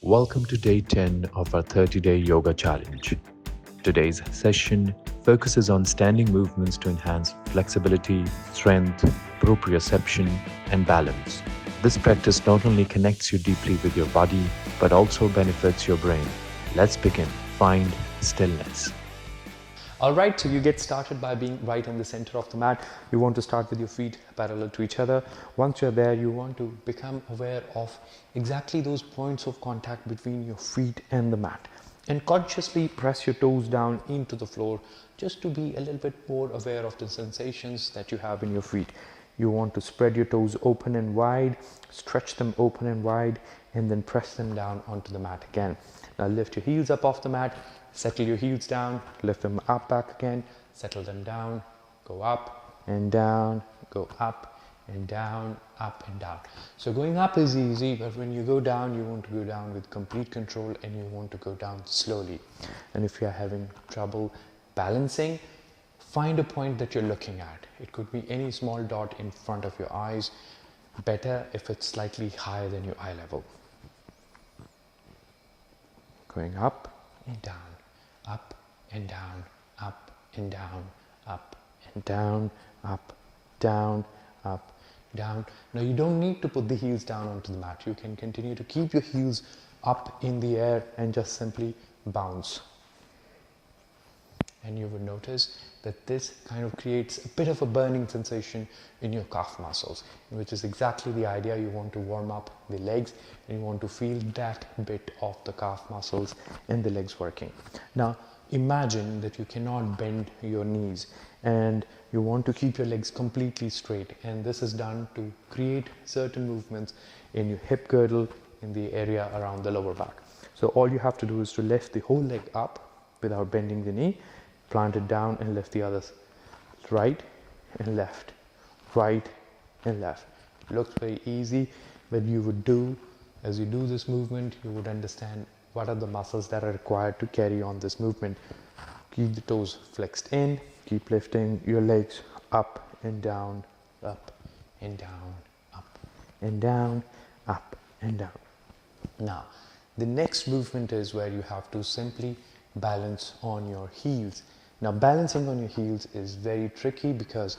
Welcome to day 10 of our 30-day yoga challenge. Today's session focuses on standing movements to enhance flexibility, strength, proprioception, and balance. This practice not only connects you deeply with your body, but also benefits your brain. Let's begin. Find stillness. Alright, so you get started by being right in the center of the mat. You want to start with your feet parallel to each other. Once you're there, you want to become aware of exactly those points of contact between your feet and the mat. And consciously press your toes down into the floor just to be a little bit more aware of the sensations that you have in your feet. You want to spread your toes open and wide, stretch them open and wide, and then press them down onto the mat again. Now lift your heels up off the mat, settle your heels down, lift them up back again, settle them down, go up and down, go up and down, up and down. So going up is easy, but when you go down, you want to go down with complete control and you want to go down slowly. And if you're having trouble balancing, find a point that you're looking at. It could be any small dot in front of your eyes. Better if it's slightly higher than your eye level. Going up and down, up and down, up and down, up and down, up, down, up, down. Now you don't need to put the heels down onto the mat. You can continue to keep your heels up in the air and just simply bounce. And you will notice that this kind of creates a bit of a burning sensation in your calf muscles, which is exactly the idea. You want to warm up the legs and you want to feel that bit of the calf muscles and the legs working. Now imagine that you cannot bend your knees and you want to keep your legs completely straight, and this is done to create certain movements in your hip girdle, in the area around the lower back. So all you have to do is to lift the whole leg up without bending the knee, plant it down and lift the others. Right and left, right and left. Looks very easy, but you would do, as you do this movement, you would understand what are the muscles that are required to carry on this movement. Keep the toes flexed in, keep lifting your legs up and down, up and down, up and down, up and down. Now, the next movement is where you have to simply balance on your heels. Now balancing on your heels is very tricky because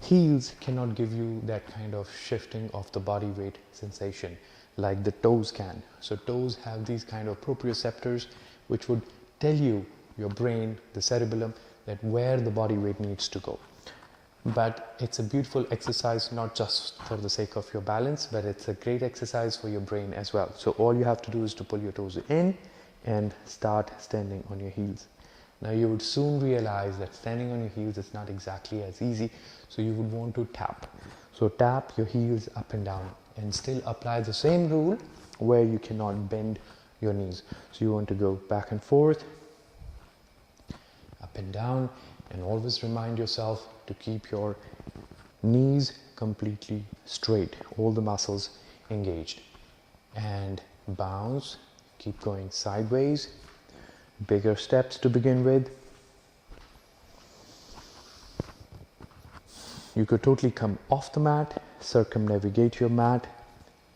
heels cannot give you that kind of shifting of the body weight sensation like the toes can. So toes have these kind of proprioceptors which would tell you, your brain, the cerebellum, that where the body weight needs to go. But it's a beautiful exercise not just for the sake of your balance, but it's a great exercise for your brain as well. So all you have to do is to pull your toes in and start standing on your heels. Now you would soon realize that standing on your heels is not exactly as easy, so you would want to tap. So tap your heels up and down and still apply the same rule where you cannot bend your knees. So you want to go back and forth, up and down, and always remind yourself to keep your knees completely straight, all the muscles engaged. And bounce, keep going sideways. Bigger steps to begin with. You could totally come off the mat, circumnavigate your mat,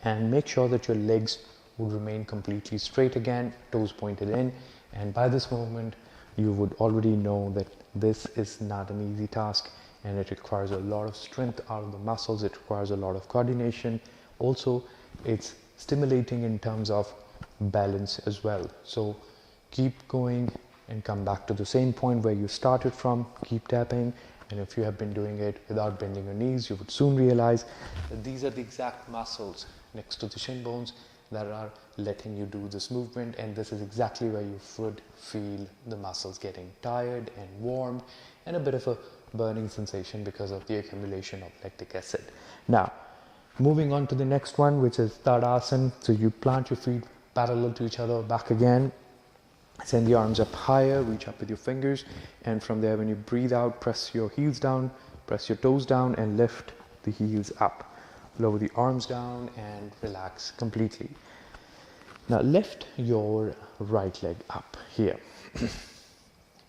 and make sure that your legs would remain completely straight again, toes pointed in. And by this moment, you would already know that this is not an easy task and it requires a lot of strength out of the muscles. It requires a lot of coordination. Also, it's stimulating in terms of balance as well. So keep going and come back to the same point where you started from. Keep tapping, and if you have been doing it without bending your knees, you would soon realize that these are the exact muscles next to the shin bones that are letting you do this movement, and this is exactly where you would feel the muscles getting tired and warmed and a bit of a burning sensation because of the accumulation of lactic acid. Now, moving on to the next one, which is Tadasana. So you plant your feet parallel to each other, back again. Send the arms up higher, reach up with your fingers, and from there when you breathe out, press your heels down, press your toes down and lift the heels up. Lower the arms down and relax completely. Now lift your right leg up here.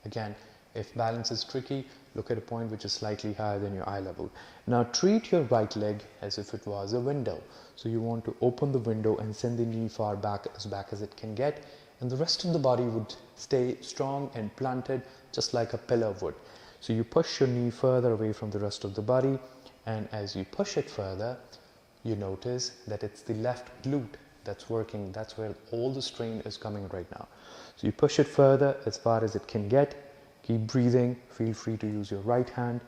Again, if balance is tricky, look at a point which is slightly higher than your eye level. Now treat your right leg as if it was a window. So you want to open the window and send the knee far back as it can get, and the rest of the body would stay strong and planted just like a pillar would. So you push your knee further away from the rest of the body, and as you push it further, you notice that it's the left glute that's working. That's where all the strain is coming right now. So you push it further as far as it can get. Keep breathing. Feel free to use your right hand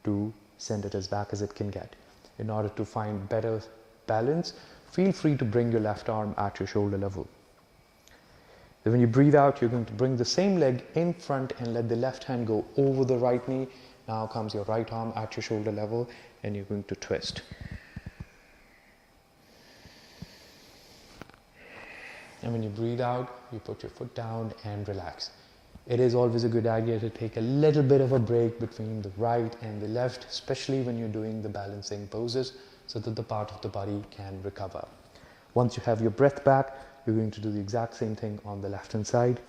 to send it as back as it can get. In order to find better balance, feel free to bring your left arm at your shoulder level. Then when you breathe out, you're going to bring the same leg in front and let the left hand go over the right knee. Now comes your right arm at your shoulder level, and you're going to twist. And when you breathe out, you put your foot down and relax. It is always a good idea to take a little bit of a break between the right and the left, especially when you're doing the balancing poses, so that the part of the body can recover. Once you have your breath back, you're going to do the exact same thing on the left hand side.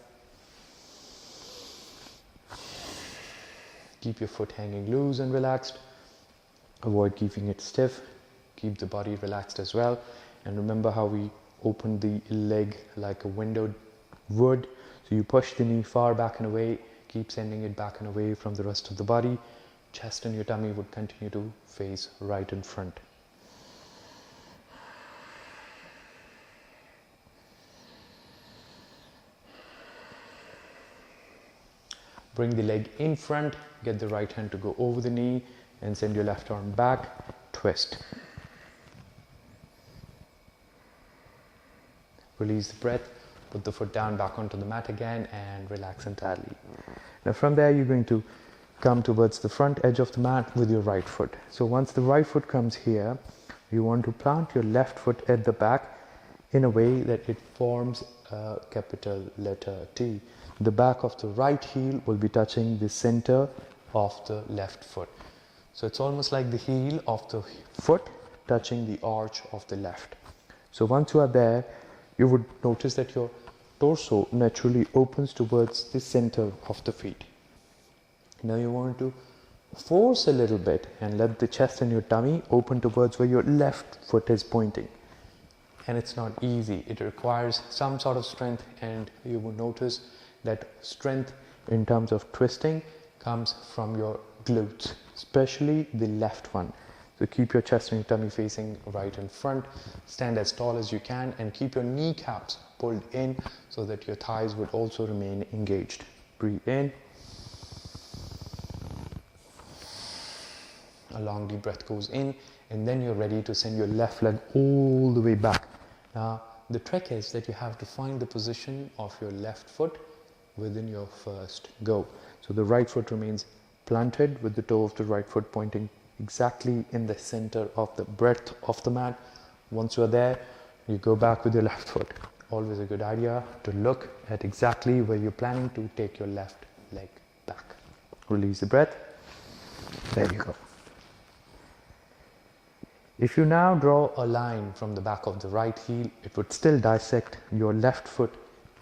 Keep your foot hanging loose and relaxed. Avoid keeping it stiff. Keep the body relaxed as well. And remember how we open the leg like a window would. So you push the knee far back and away, keep sending it back and away from the rest of the body. Chest and your tummy would continue to face right in front. Bring the leg in front, get the right hand to go over the knee, and send your left arm back, twist. Release the breath, put the foot down back onto the mat again, and relax entirely. Now from there, you're going to come towards the front edge of the mat with your right foot. So once the right foot comes here, you want to plant your left foot at the back in a way that it forms a capital letter T. The back of the right heel will be touching the center of the left foot. So it's almost like the heel of the foot touching the arch of the left. So once you are there, you would notice that your torso naturally opens towards the center of the feet. Now you want to force a little bit and let the chest and your tummy open towards where your left foot is pointing. And it's not easy. It requires some sort of strength, and you will notice that strength in terms of twisting comes from your glutes, especially the left one. So keep your chest and your tummy facing right in front. Stand as tall as you can and keep your kneecaps pulled in so that your thighs would also remain engaged. Breathe in. A long deep breath goes in, and then you're ready to send your left leg all the way back. Now the trick is that you have to find the position of your left foot within your first go. So the right foot remains planted with the toe of the right foot pointing exactly in the center of the breadth of the mat. Once you're there, you go back with your left foot. Always a good idea to look at exactly where you're planning to take your left leg back. Release the breath. There you go. If you now draw a line from the back of the right heel, it would still dissect your left foot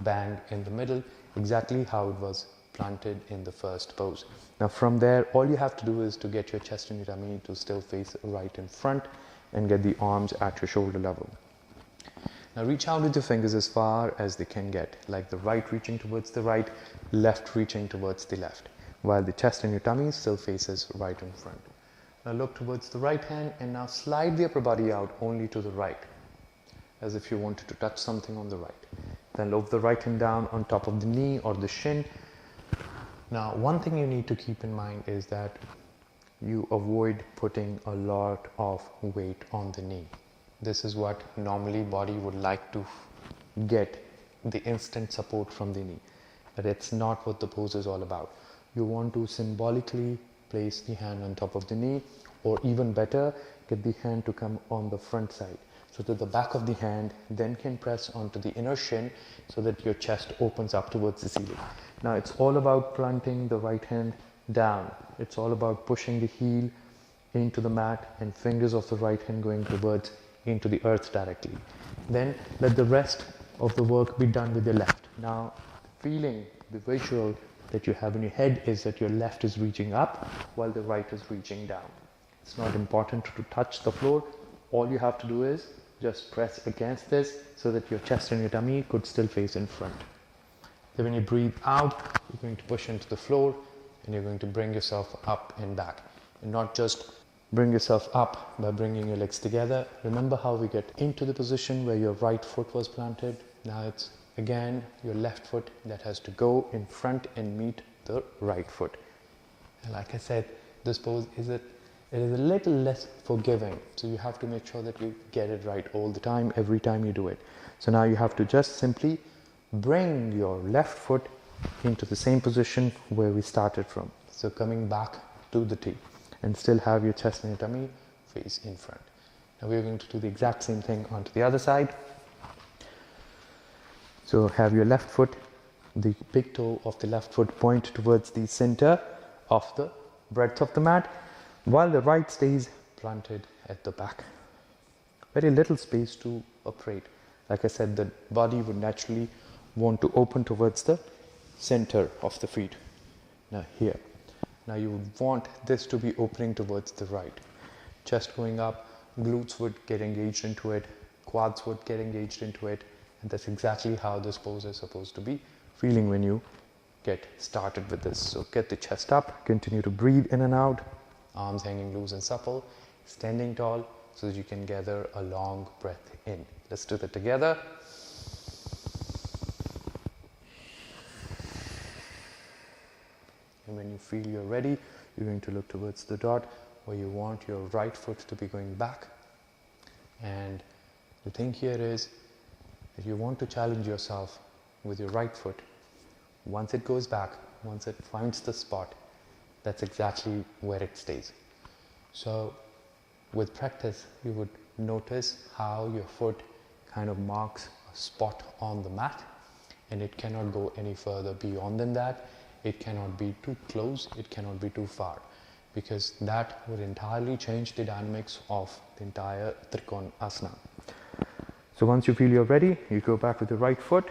bang in the middle, exactly how it was planted in the first pose. Now from there, all you have to do is to get your chest and your tummy to still face right in front and get the arms at your shoulder level. Now reach out with your fingers as far as they can get, like the right reaching towards the right, left reaching towards the left, while the chest and your tummy still faces right in front. Now look towards the right hand and now slide the upper body out only to the right, as if you wanted to touch something on the right. Then lower the right hand down on top of the knee or the shin. Now one thing you need to keep in mind is that you avoid putting a lot of weight on the knee. This is what normally body would like to get, the instant support from the knee. But it's not what the pose is all about. You want to symbolically place the hand on top of the knee, or even better, get the hand to come on the front side, so that the back of the hand then can press onto the inner shin so that your chest opens up towards the ceiling. Now it's all about planting the right hand down. It's all about pushing the heel into the mat and fingers of the right hand going towards into the earth directly. Then let the rest of the work be done with the left. Now feeling, the visual that you have in your head is that your left is reaching up while the right is reaching down. It's not important to touch the floor. All you have to do is just press against this so that your chest and your tummy could still face in front. Then when you breathe out, you're going to push into the floor and you're going to bring yourself up and back. And not just bring yourself up by bringing your legs together. Remember how we get into the position where your right foot was planted? Now it's again your left foot that has to go in front and meet the right foot. And like I said, this pose is it is a little less forgiving. So you have to make sure that you get it right all the time, every time you do it. So now you have to just simply bring your left foot into the same position where we started from. So coming back to the T, and still have your chest and your tummy face in front. Now we're going to do the exact same thing onto the other side. So have your left foot, the big toe of the left foot point towards the center of the breadth of the mat, while the right stays planted at the back. Very little space to operate. Like I said, the body would naturally want to open towards the center of the feet. Now here. Now you would want this to be opening towards the right. Chest going up, glutes would get engaged into it, quads would get engaged into it, and that's exactly how this pose is supposed to be feeling when you get started with this. So get the chest up, continue to breathe in and out, arms hanging loose and supple, standing tall so that you can gather a long breath in. Let's do that together. And when you feel you're ready, you're going to look towards the dot where you want your right foot to be going back. And the thing here is, if you want to challenge yourself with your right foot, once it goes back, once it finds the spot, that's exactly where it stays. So with practice, you would notice how your foot kind of marks a spot on the mat, and it cannot go any further beyond than that. It cannot be too close, it cannot be too far, because that would entirely change the dynamics of the entire Trikona Asana. So once you feel you're ready, you go back with the right foot.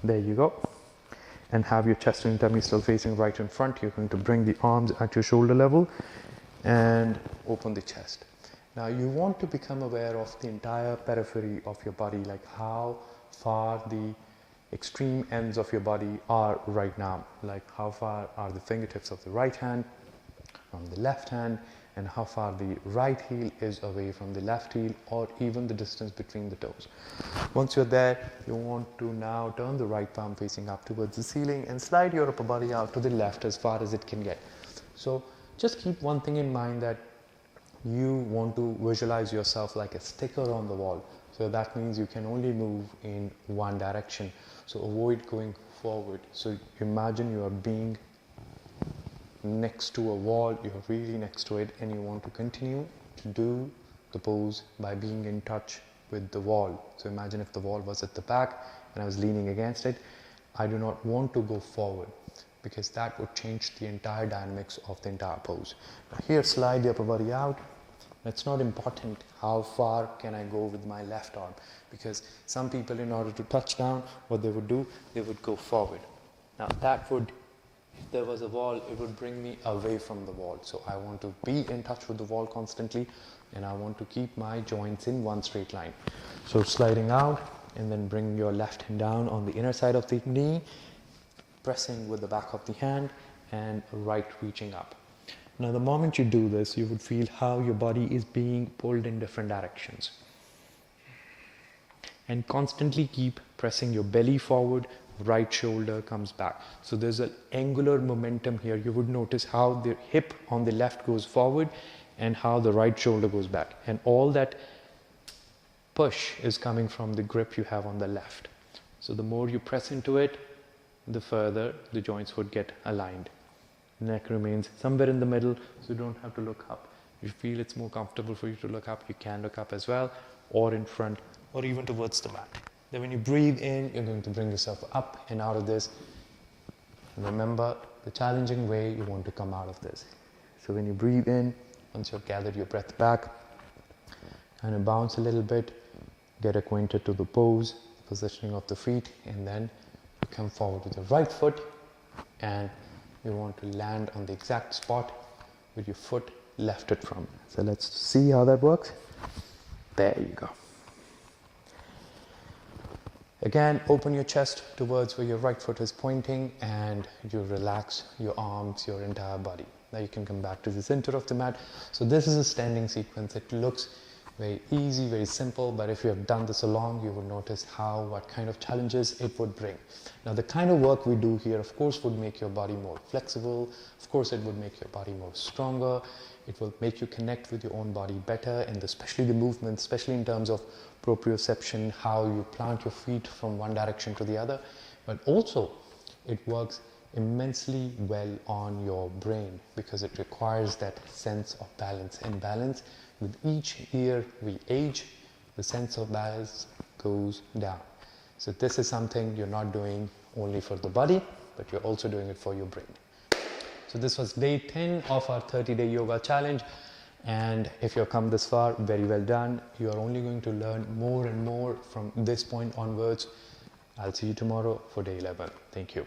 There you go. And have your chest and tummy still facing right in front. You're going to bring the arms at your shoulder level and open the chest. Now you want to become aware of the entire periphery of your body, like how far the extreme ends of your body are right now, like how far are the fingertips of the right hand from the left hand, and how far the right heel is away from the left heel, or even the distance between the toes. Once you're there, you want to now turn the right palm facing up towards the ceiling and slide your upper body out to the left as far as it can get. So just keep one thing in mind, that you want to visualize yourself like a sticker on the wall. So that means you can only move in one direction. So avoid going forward. So imagine you are being next to a wall, you're really next to it, and you want to continue to do the pose by being in touch with the wall. So imagine if the wall was at the back and I was leaning against it. I do not want to go forward, because that would change the entire dynamics of the entire pose. Now here, slide the upper body out. It's not important how far can I go with my left arm, because some people, in order to touch down, what they would do, they would go forward. Now that would, if there was a wall, it would bring me away from the wall. So I want to be in touch with the wall constantly, and I want to keep my joints in one straight line. So sliding out, and then bring your left hand down on the inner side of the knee, pressing with the back of the hand, and right reaching up. Now the moment you do this, you would feel how your body is being pulled in different directions. And constantly keep pressing your belly forward, right shoulder comes back. So there's an angular momentum here. You would notice how the hip on the left goes forward and how the right shoulder goes back. And all that push is coming from the grip you have on the left. So the more you press into it, the further the joints would get aligned. Neck remains somewhere in the middle, so you don't have to look up. If you feel it's more comfortable for you to look up, you can look up as well, or in front, or even towards the mat. Then when you breathe in, you're going to bring yourself up and out of this. And remember the challenging way you want to come out of this. So when you breathe in, once you've gathered your breath back, kind of bounce a little bit, get acquainted to the pose, positioning of the feet, and then you come forward with your right foot, and you want to land on the exact spot where your foot left it from. So let's see how that works. There you go. Again, open your chest towards where your right foot is pointing, and you relax your arms, your entire body. Now you can come back to the center of the mat. So this is a standing sequence. It looks very easy, very simple, but if you have done this along, you will notice what kind of challenges it would bring. Now the kind of work we do here, of course, would make your body more flexible. Of course, it would make your body more stronger. It will make you connect with your own body better, and especially the movements, especially in terms of proprioception, how you plant your feet from one direction to the other. But also, it works immensely well on your brain because it requires that sense of balance. And balance, with each year we age, the sense of balance goes down. So this is something you're not doing only for the body, but you're also doing it for your brain. So this was day 10 of our 30-day yoga challenge. And if you've come this far, very well done. You are only going to learn more and more from this point onwards. I'll see you tomorrow for day 11. Thank you.